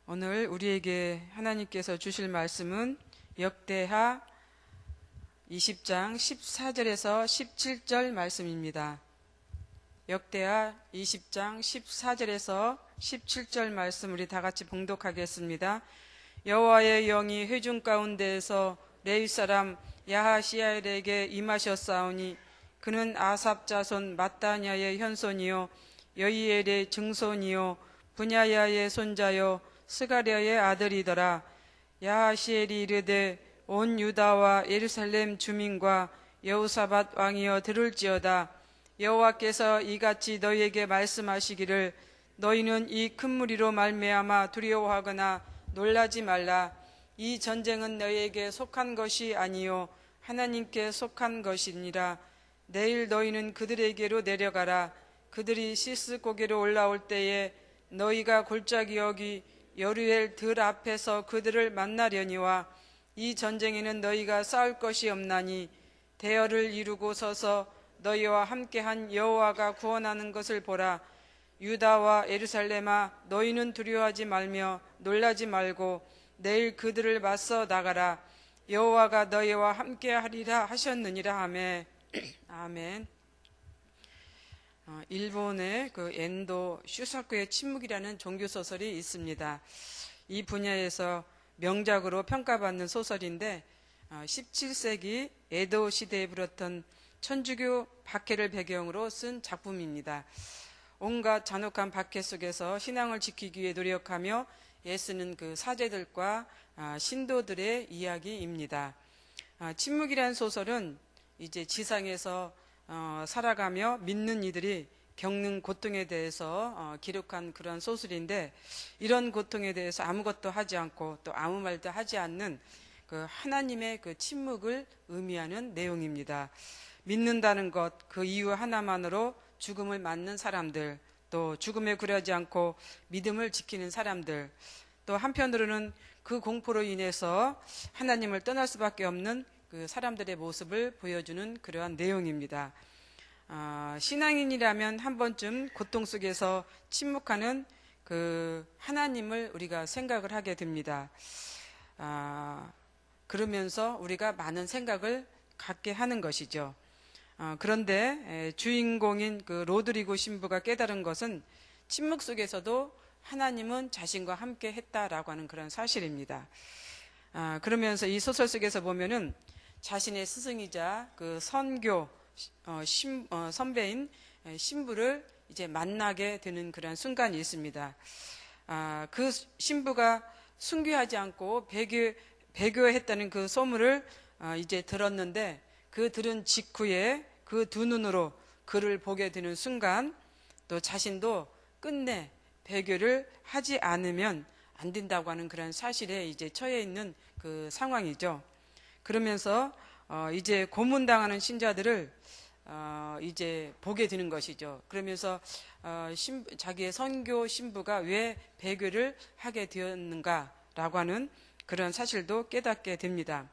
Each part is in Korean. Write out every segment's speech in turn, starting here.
오늘 우리에게 하나님께서 주실 말씀은 역대하 20장 14절에서 17절 말씀입니다. 역대하 20장 14절에서 17절 말씀 우리 다 같이 봉독하겠습니다. 여호와의 영이 회중 가운데에서 레위 사람 야하시엘에게 임하셨사오니 그는 아삽 자손 마따냐의 현손이요 여이엘의 증손이요 분야야의 손자요 스가랴의 아들이더라. 야하시엘이 이르되 온 유다와 예루살렘 주민과 여호사밧 왕이여 들을지어다. 여호와께서 이같이 너희에게 말씀하시기를 너희는 이 큰 무리로 말미암아 두려워하거나 놀라지 말라. 이 전쟁은 너희에게 속한 것이 아니요 하나님께 속한 것이니라. 내일 너희는 그들에게로 내려가라. 그들이 시스 고개로 올라올 때에 너희가 골짜기 여기 여루엘 들 앞에서 그들을 만나려니와 이 전쟁에는 너희가 싸울 것이 없나니 대열을 이루고 서서 너희와 함께한 여호와가 구원하는 것을 보라. 유다와 예루살렘아 너희는 두려워하지 말며 놀라지 말고 내일 그들을 맞서 나가라. 여호와가 너희와 함께하리라 하셨느니라 하매 아멘. 일본의 그 엔도 슈사쿠의 침묵이라는 종교 소설이 있습니다. 이 분야에서 명작으로 평가받는 소설인데 17세기 에도 시대에 불었던 천주교 박해를 배경으로 쓴 작품입니다. 온갖 잔혹한 박해 속에서 신앙을 지키기 위해 노력하며 애쓰는 그 사제들과 신도들의 이야기입니다. 침묵이라는 소설은 이제 지상에서 살아가며 믿는 이들이 겪는 고통에 대해서 기록한 그런 소설인데 이런 고통에 대해서 아무것도 하지 않고 또 아무 말도 하지 않는 그 하나님의 그 침묵을 의미하는 내용입니다. 믿는다는 것, 그 이유 하나만으로 죽음을 맞는 사람들, 또 죽음에 굴하지 않고 믿음을 지키는 사람들, 또 한편으로는 그 공포로 인해서 하나님을 떠날 수밖에 없는 그 사람들의 모습을 보여주는 그러한 내용입니다. 신앙인이라면 한 번쯤 고통 속에서 침묵하는 그 하나님을 우리가 생각을 하게 됩니다. 그러면서 우리가 많은 생각을 갖게 하는 것이죠. 그런데 주인공인 그 로드리고 신부가 깨달은 것은 침묵 속에서도 하나님은 자신과 함께 했다라고 하는 그런 사실입니다. 그러면서 이 소설 속에서 보면은 자신의 스승이자 그 선교 선배인 신부를 이제 만나게 되는 그런 순간이 있습니다. 그 신부가 순교하지 않고 배교했다는 그 소문을 이제 들었는데 그 들은 직후에 그 두 눈으로 그를 보게 되는 순간 또 자신도 끝내 배교를 하지 않으면 안 된다고 하는 그런 사실에 이제 처해 있는 그 상황이죠. 그러면서 이제 고문당하는 신자들을 이제 보게 되는 것이죠. 그러면서 자기의 선교 신부가 왜 배교를 하게 되었는가라고 하는 그런 사실도 깨닫게 됩니다.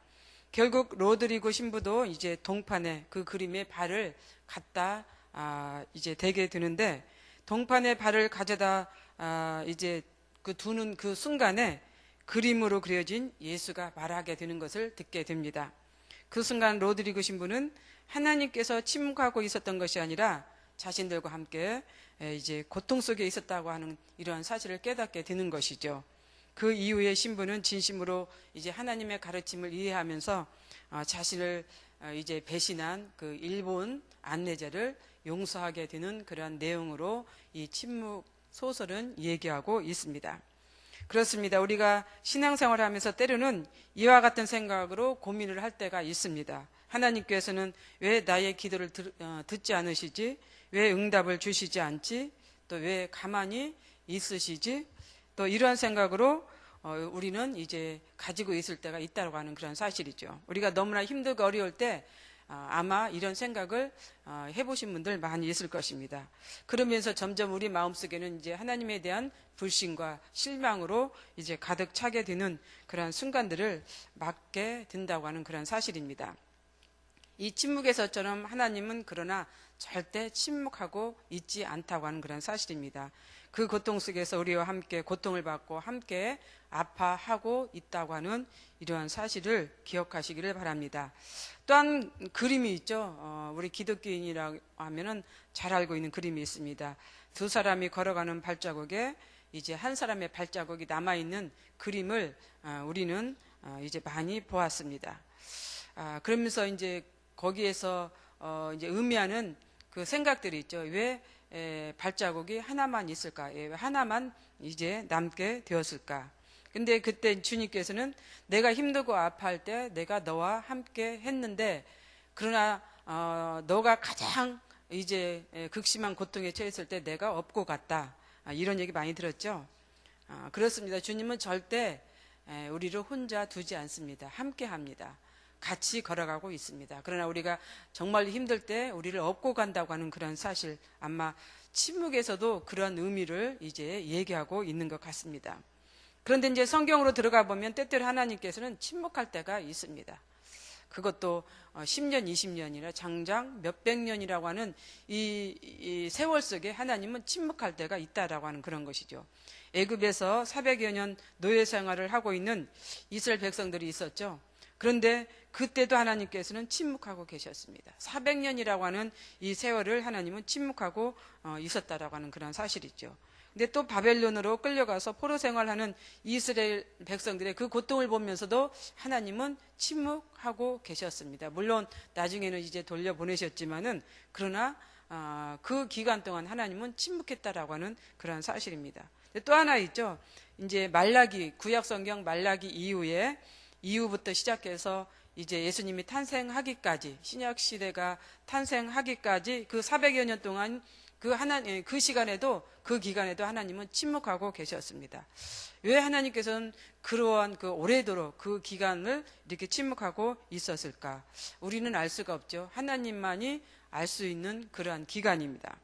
결국 로드리고 신부도 이제 동판에 그 그림에 발을 갖다 이제 대게 되는데 동판에 발을 가져다 이제 그 두는 그 순간에 그림으로 그려진 예수가 말하게 되는 것을 듣게 됩니다. 그 순간 로드리고 신부는 하나님께서 침묵하고 있었던 것이 아니라 자신들과 함께 이제 고통 속에 있었다고 하는 이러한 사실을 깨닫게 되는 것이죠. 그 이후에 신부는 진심으로 이제 하나님의 가르침을 이해하면서 자신을 이제 배신한 그 일본 안내자를 용서하게 되는 그러한 내용으로 이 침묵 소설은 얘기하고 있습니다. 그렇습니다. 우리가 신앙생활을 하면서 때로는 이와 같은 생각으로 고민을 할 때가 있습니다. 하나님께서는 왜 나의 기도를 듣지 않으시지? 왜 응답을 주시지 않지? 또 왜 가만히 있으시지? 또 이러한 생각으로 우리는 이제 가지고 있을 때가 있다고 하는 그런 사실이죠. 우리가 너무나 힘들고 어려울 때 아마 이런 생각을 해보신 분들 많이 있을 것입니다. 그러면서 점점 우리 마음속에는 이제 하나님에 대한 불신과 실망으로 이제 가득 차게 되는 그런 순간들을 맞게 된다고 하는 그런 사실입니다. 이 침묵에서처럼 하나님은 그러나 절대 침묵하고 있지 않다고 하는 그런 사실입니다. 그 고통 속에서 우리와 함께 고통을 받고 함께 아파하고 있다고 하는 이러한 사실을 기억하시기를 바랍니다. 또한 그림이 있죠. 우리 기독교인이라고 하면은 잘 알고 있는 그림이 있습니다. 두 사람이 걸어가는 발자국에 이제 한 사람의 발자국이 남아있는 그림을 우리는 이제 많이 보았습니다. 그러면서 이제 거기에서 이제 의미하는 그 생각들이 있죠. 왜 발자국이 하나만 있을까? 왜 하나만 이제 남게 되었을까? 근데 그때 주님께서는 내가 힘들고 아파할 때 내가 너와 함께 했는데, 그러나 너가 가장 이제 극심한 고통에 처했을 때 내가 업고 갔다. 이런 얘기 많이 들었죠. 그렇습니다. 주님은 절대 우리를 혼자 두지 않습니다. 함께 합니다. 같이 걸어가고 있습니다. 그러나 우리가 정말 힘들 때 우리를 업고 간다고 하는 그런 사실, 아마 침묵에서도 그런 의미를 이제 얘기하고 있는 것 같습니다. 그런데 이제 성경으로 들어가 보면 때때로 하나님께서는 침묵할 때가 있습니다. 그것도 10년, 20년이나 장장 몇백 년이라고 하는 이 세월 속에 하나님은 침묵할 때가 있다라고 하는 그런 것이죠. 애굽에서 400여 년 노예 생활을 하고 있는 이스라엘 백성들이 있었죠. 그런데 그때도 하나님께서는 침묵하고 계셨습니다. 400년이라고 하는 이 세월을 하나님은 침묵하고 있었다라고 하는 그런 사실이죠. 근데 또 바벨론으로 끌려가서 포로 생활하는 이스라엘 백성들의 그 고통을 보면서도 하나님은 침묵하고 계셨습니다. 물론 나중에는 이제 돌려보내셨지만은, 그러나 그 기간 동안 하나님은 침묵했다라고 하는 그런 사실입니다. 또 하나 있죠. 이제 말라기, 구약성경 말라기 이후부터 시작해서 이제 예수님이 탄생하기까지, 신약 시대가 탄생하기까지 그 400여 년 동안 그 시간에도, 그 기간에도 하나님은 침묵하고 계셨습니다. 왜 하나님께서는 그러한 오래도록 그 기간을 이렇게 침묵하고 있었을까? 우리는 알 수가 없죠. 하나님만이 알 수 있는 그러한 기간입니다.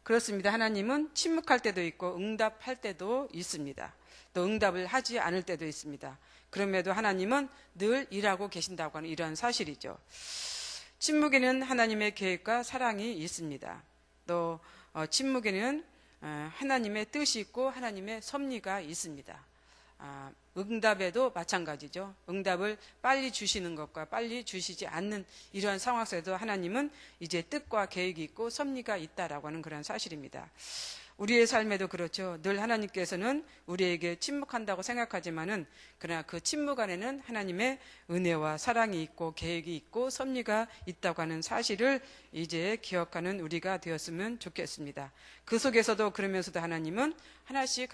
그렇습니다. 하나님은 침묵할 때도 있고 응답할 때도 있습니다. 또 응답을 하지 않을 때도 있습니다. 그럼에도 하나님은 늘 일하고 계신다고 하는 이러한 사실이죠. 침묵에는 하나님의 계획과 사랑이 있습니다. 또 침묵에는 하나님의 뜻이 있고 하나님의 섭리가 있습니다. 응답에도 마찬가지죠. 응답을 빨리 주시는 것과 빨리 주시지 않는 이러한 상황 속에도 하나님은 이제 뜻과 계획이 있고 섭리가 있다라고 하는 그런 사실입니다. 우리의 삶에도 그렇죠. 늘 하나님께서는 우리에게 침묵한다고 생각하지만은, 그러나 그 침묵 안에는 하나님의 은혜와 사랑이 있고 계획이 있고 섭리가 있다고 하는 사실을 이제 기억하는 우리가 되었으면 좋겠습니다. 그 속에서도, 그러면서도 하나님은 하나씩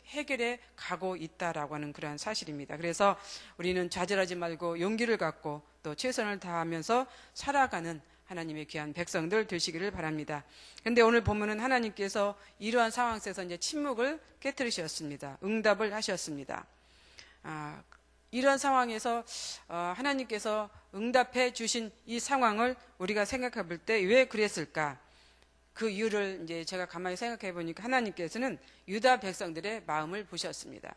해결해 가고 있다라고 하는 그러한 사실입니다. 그래서 우리는 좌절하지 말고 용기를 갖고 또 최선을 다하면서 살아가는 하나님의 귀한 백성들 되시기를 바랍니다. 그런데 오늘 보면은 하나님께서 이러한 상황 속에서 이제 침묵을 깨뜨리셨습니다. 응답을 하셨습니다. 이런 상황에서 하나님께서 응답해 주신 이 상황을 우리가 생각해 볼 때 왜 그랬을까? 그 이유를 이제 제가 가만히 생각해 보니까 하나님께서는 유다 백성들의 마음을 보셨습니다.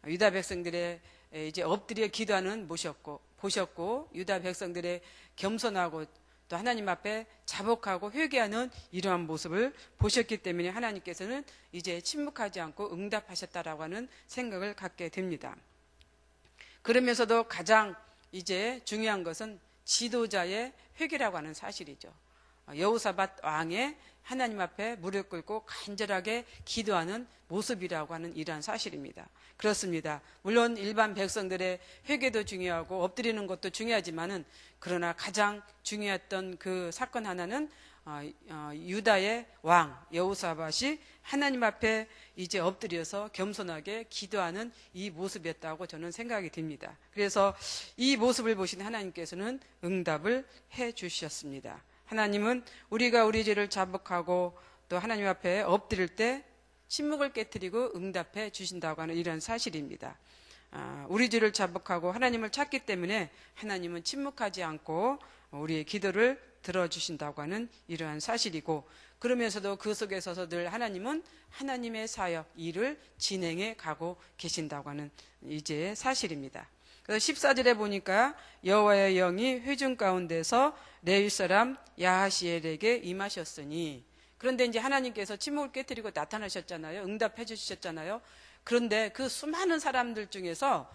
유다 백성들의 이제 엎드려 기도하는 보셨고 유다 백성들의 겸손하고 또 하나님 앞에 자복하고 회개하는 이러한 모습을 보셨기 때문에 하나님께서는 이제 침묵하지 않고 응답하셨다라고 하는 생각을 갖게 됩니다. 그러면서도 가장 이제 중요한 것은 지도자의 회개라고 하는 사실이죠. 여호사밧 왕의 하나님 앞에 무릎 꿇고 간절하게 기도하는 모습이라고 하는 이러한 사실입니다. 그렇습니다. 물론 일반 백성들의 회개도 중요하고 엎드리는 것도 중요하지만은, 그러나 가장 중요했던 그 사건 하나는 유다의 왕 여호사밧이 하나님 앞에 이제 엎드려서 겸손하게 기도하는 이 모습이었다고 저는 생각이 듭니다. 그래서 이 모습을 보신 하나님께서는 응답을 해 주셨습니다. 하나님은 우리가 우리 죄를 자복하고 또 하나님 앞에 엎드릴 때 침묵을 깨뜨리고 응답해 주신다고 하는 이런 사실입니다. 우리 죄를 자복하고 하나님을 찾기 때문에 하나님은 침묵하지 않고 우리의 기도를 들어주신다고 하는 이러한 사실이고, 그러면서도 그 속에 서서 늘 하나님은 하나님의 사역, 일을 진행해 가고 계신다고 하는 이제 사실입니다. 그래서 14절에 보니까 여호와의 영이 회중 가운데서 레위 사람 야하시엘에게 임하셨으니, 그런데 이제 하나님께서 침묵을 깨뜨리고 나타나셨잖아요. 응답해 주셨잖아요. 그런데 그 수많은 사람들 중에서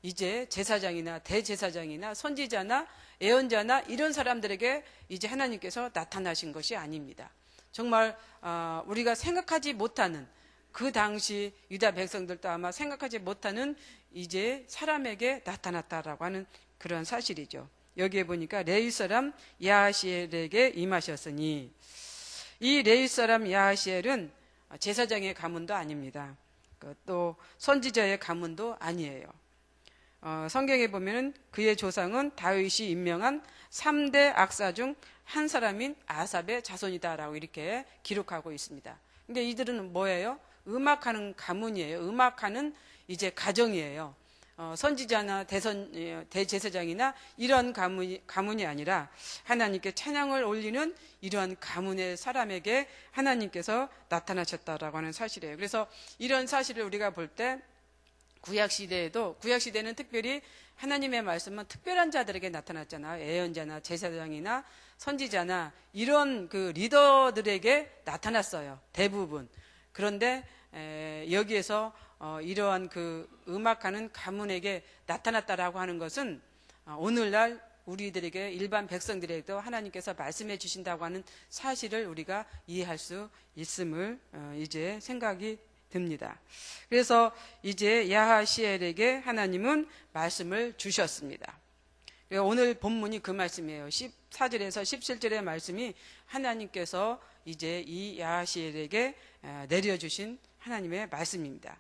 이제 제사장이나 대제사장이나 선지자나 예언자나 이런 사람들에게 이제 하나님께서 나타나신 것이 아닙니다. 정말 우리가 생각하지 못하는, 그 당시 유다 백성들도 아마 생각하지 못하는 이제 사람에게 나타났다라고 하는 그런 사실이죠. 여기에 보니까 레위 사람 야하시엘에게 임하셨으니, 이 레위 사람 야하시엘은 제사장의 가문도 아닙니다. 또 선지자의 가문도 아니에요. 성경에 보면은 그의 조상은 다윗이 임명한 3대 악사 중 한 사람인 아삽의 자손이다라고 이렇게 기록하고 있습니다. 근데 이들은 뭐예요? 음악하는 가문이에요. 음악하는 이제 가정이에요. 선지자나 대제사장이나 이런 가문이 아니라 하나님께 찬양을 올리는 이러한 가문의 사람에게 하나님께서 나타나셨다라고 하는 사실이에요. 그래서 이런 사실을 우리가 볼 때 구약시대는 특별히 하나님의 말씀은 특별한 자들에게 나타났잖아요. 예언자나 제사장이나 선지자나 이런 그 리더들에게 나타났어요. 대부분. 그런데 여기에서 이러한 그 음악하는 가문에게 나타났다라고 하는 것은 오늘날 우리들에게, 일반 백성들에게도 하나님께서 말씀해 주신다고 하는 사실을 우리가 이해할 수 있음을 이제 생각이 듭니다. 그래서 이제 야하시엘에게 하나님은 말씀을 주셨습니다. 오늘 본문이 그 말씀이에요. 14절에서 17절의 말씀이 하나님께서 이제 이 야하시엘에게 내려주신 하나님의 말씀입니다.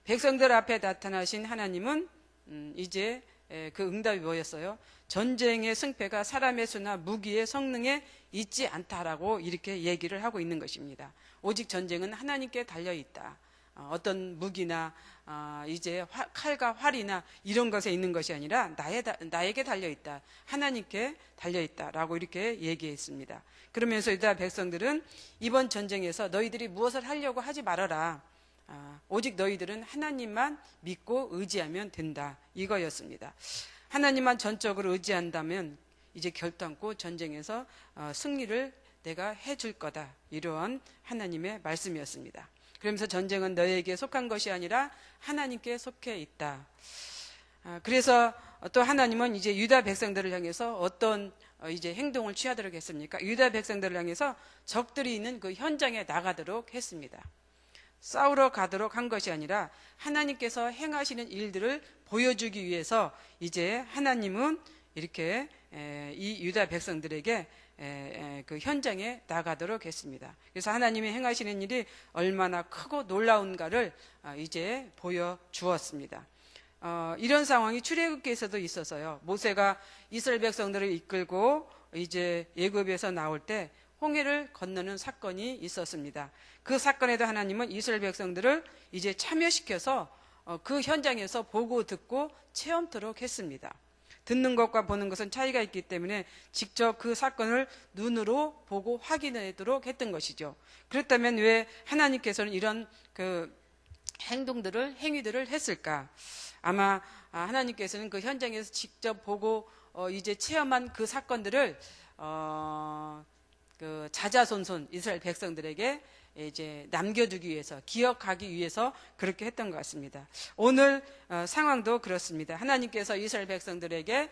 백성들 앞에 나타나신 하나님은 이제 그 응답이 뭐였어요? 전쟁의 승패가 사람의 수나 무기의 성능에 있지 않다라고 이렇게 얘기를 하고 있는 것입니다. 오직 전쟁은 하나님께 달려있다. 어떤 무기나 이제 칼과 활이나 이런 것에 있는 것이 아니라 나에게 달려있다. 하나님께 달려있다라고 이렇게 얘기했습니다. 그러면서 유다 백성들은 이번 전쟁에서 너희들이 무엇을 하려고 하지 말아라. 오직 너희들은 하나님만 믿고 의지하면 된다. 이거였습니다. 하나님만 전적으로 의지한다면 이제 결단코 전쟁에서 승리를 내가 해줄 거다. 이러한 하나님의 말씀이었습니다. 그러면서 전쟁은 너에게 속한 것이 아니라 하나님께 속해 있다. 그래서 또 하나님은 이제 유다 백성들을 향해서 어떤 이제 행동을 취하도록 했습니까? 유다 백성들을 향해서 적들이 있는 그 현장에 나가도록 했습니다. 싸우러 가도록 한 것이 아니라 하나님께서 행하시는 일들을 보여주기 위해서 이제 하나님은 이렇게 이 유다 백성들에게 그 현장에 나가도록 했습니다. 그래서 하나님이 행하시는 일이 얼마나 크고 놀라운가를 이제 보여주었습니다. 이런 상황이 출애굽기에서도 있어서요. 모세가 이스라엘 백성들을 이끌고 이제 애굽에서 나올 때 홍해를 건너는 사건이 있었습니다. 그 사건에도 하나님은 이스라엘 백성들을 이제 참여시켜서 그 현장에서 보고 듣고 체험토록 했습니다. 듣는 것과 보는 것은 차이가 있기 때문에 직접 그 사건을 눈으로 보고 확인하도록 했던 것이죠. 그렇다면 왜 하나님께서는 이런 그 행위들을 했을까? 아마 하나님께서는 그 현장에서 직접 보고 이제 체험한 그 사건들을 그 자자손손 이스라엘 백성들에게 이제 남겨두기 위해서, 기억하기 위해서 그렇게 했던 것 같습니다. 오늘 상황도 그렇습니다. 하나님께서 이스라엘 백성들에게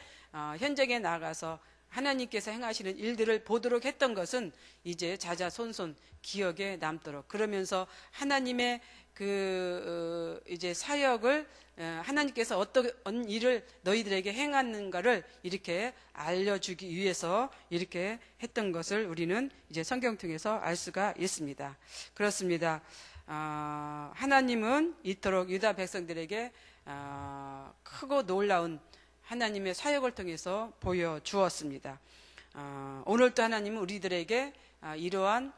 현장에 나가서 하나님께서 행하시는 일들을 보도록 했던 것은 이제 자자손손 기억에 남도록, 그러면서 하나님의 그 이제 사역을 하나님께서 어떤 일을 너희들에게 행하는가를 이렇게 알려주기 위해서 이렇게 했던 것을 우리는 이제 성경 통해서 알 수가 있습니다. 그렇습니다. 하나님은 이토록 유다 백성들에게 크고 놀라운 하나님의 사역을 통해서 보여주었습니다. 오늘도 하나님은 우리들에게 이러한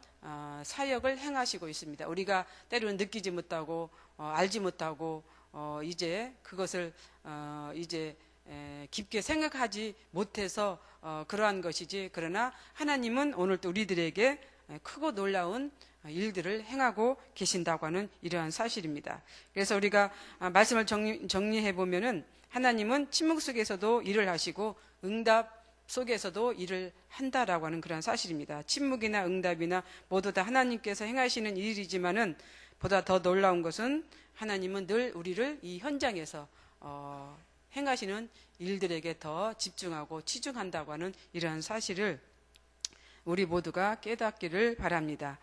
사역을 행하시고 있습니다. 우리가 때로는 느끼지 못하고 알지 못하고 이제 그것을 이제 깊게 생각하지 못해서 그러한 것이지, 그러나 하나님은 오늘도 우리들에게 크고 놀라운 일들을 행하고 계신다고 하는 이러한 사실입니다. 그래서 우리가 말씀을 정리해 보면은 하나님은 침묵 속에서도 일을 하시고 속에서도 일을 한다라고 하는 그런 사실입니다. 침묵이나 응답이나 모두 다 하나님께서 행하시는 일이지만은 보다 더 놀라운 것은 하나님은 늘 우리를 이 현장에서 행하시는 일들에게 더 집중하고 치중한다고 하는 이러한 사실을 우리 모두가 깨닫기를 바랍니다.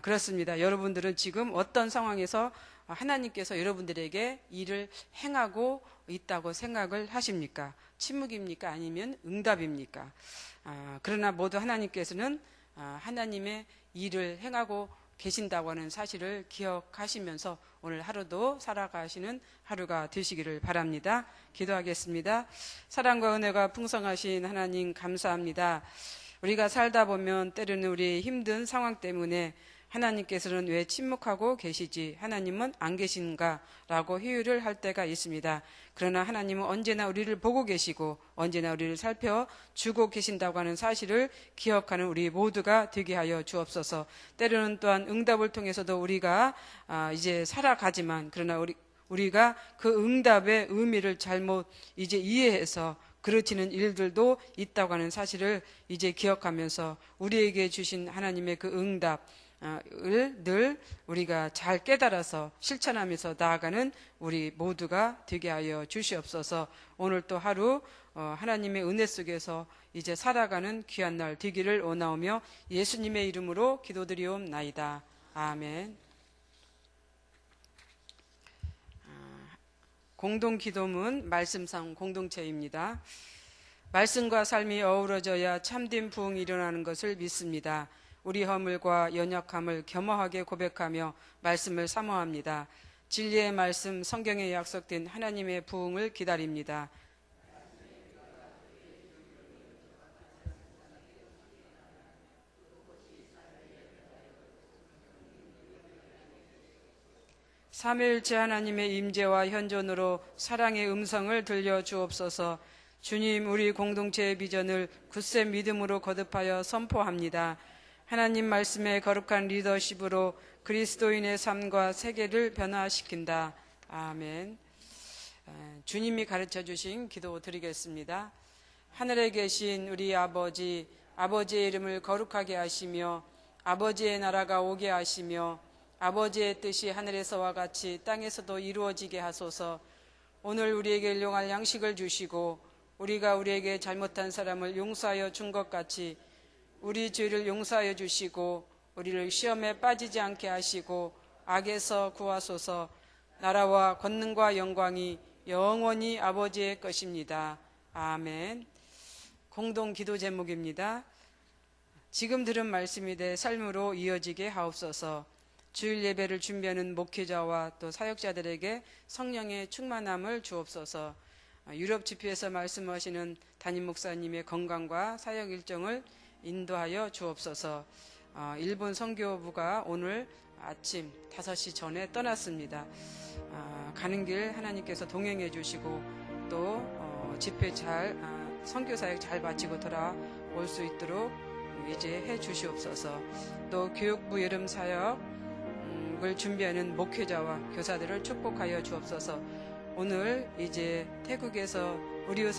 그렇습니다. 여러분들은 지금 어떤 상황에서 하나님께서 여러분들에게 일을 행하고 있다고 생각을 하십니까? 침묵입니까? 아니면 응답입니까? 그러나 모두 하나님께서는 하나님의 일을 행하고 계신다고 하는 사실을 기억하시면서 오늘 하루도 살아가시는 하루가 되시기를 바랍니다. 기도하겠습니다. 사랑과 은혜가 풍성하신 하나님 감사합니다. 우리가 살다 보면 때로는 우리의 힘든 상황 때문에 하나님께서는 왜 침묵하고 계시지? 하나님은 안 계신가? 라고 회유를 할 때가 있습니다. 그러나 하나님은 언제나 우리를 보고 계시고 언제나 우리를 살펴주고 계신다고 하는 사실을 기억하는 우리 모두가 되게 하여 주옵소서. 때로는 또한 응답을 통해서도 우리가 이제 살아가지만 그러나 우리가 그 응답의 의미를 잘못 이제 이해해서 그르치는 일들도 있다고 하는 사실을 이제 기억하면서 우리에게 주신 하나님의 그 응답 을 늘 우리가 잘 깨달아서 실천하면서 나아가는 우리 모두가 되게 하여 주시옵소서. 오늘 또 하루 하나님의 은혜 속에서 이제 살아가는 귀한 날 되기를 원하오며 예수님의 이름으로 기도드리옵나이다. 아멘. 공동기도문 말씀상 공동체입니다. 말씀과 삶이 어우러져야 참된 부흥이 일어나는 것을 믿습니다. 우리 허물과 연약함을 겸허하게 고백하며 말씀을 사모합니다. 진리의 말씀 성경에 약속된 하나님의 부흥을 기다립니다. 삼위일체 하나님의 임재와 현존으로 사랑의 음성을 들려주옵소서. 주님, 우리 공동체의 비전을 굳세 믿음으로 거듭하여 선포합니다. 하나님 말씀의 거룩한 리더십으로 그리스도인의 삶과 세계를 변화시킨다. 아멘. 주님이 가르쳐 주신 기도 드리겠습니다. 하늘에 계신 우리 아버지, 아버지의 이름을 거룩하게 하시며 아버지의 나라가 오게 하시며 아버지의 뜻이 하늘에서와 같이 땅에서도 이루어지게 하소서. 오늘 우리에게 일용할 양식을 주시고 우리가 우리에게 잘못한 사람을 용서하여 준 것 같이 우리 죄를 용서하여 주시고 우리를 시험에 빠지지 않게 하시고 악에서 구하소서. 나라와 권능과 영광이 영원히 아버지의 것입니다. 아멘. 공동 기도 제목입니다. 지금 들은 말씀이 내 삶으로 이어지게 하옵소서. 주일 예배를 준비하는 목회자와 또 사역자들에게 성령의 충만함을 주옵소서. 유럽 집회에서 말씀하시는 담임 목사님의 건강과 사역 일정을 인도하여 주옵소서. 일본 선교부가 오늘 아침 5시 전에 떠났습니다. 가는 길 하나님께서 동행해 주시고 또 집회 잘 선교사역 잘 마치고 돌아올 수 있도록 이제 해 주시옵소서. 또 교육부 여름 사역을 준비하는 목회자와 교사들을 축복하여 주옵소서. 오늘 이제 태국에서 의료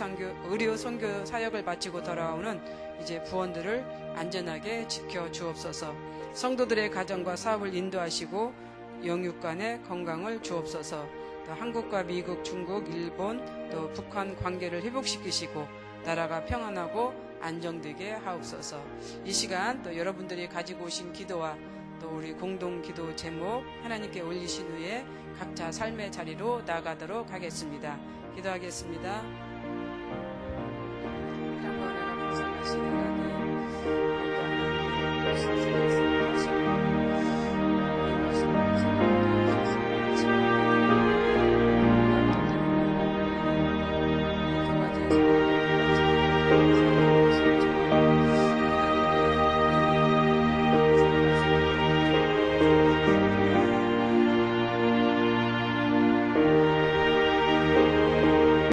선교 사역을 마치고 돌아오는 이제 부원들을 안전하게 지켜 주옵소서. 성도들의 가정과 사업을 인도하시고 영육간의 건강을 주옵소서. 또 한국과 미국, 중국, 일본, 또 북한 관계를 회복시키시고 나라가 평안하고 안정되게 하옵소서. 이 시간 또 여러분들이 가지고 오신 기도와 또 우리 공동 기도 제목 하나님께 올리신 후에 각자 삶의 자리로 나가도록 하겠습니다. 기도하겠습니다. 평강을 감사하시는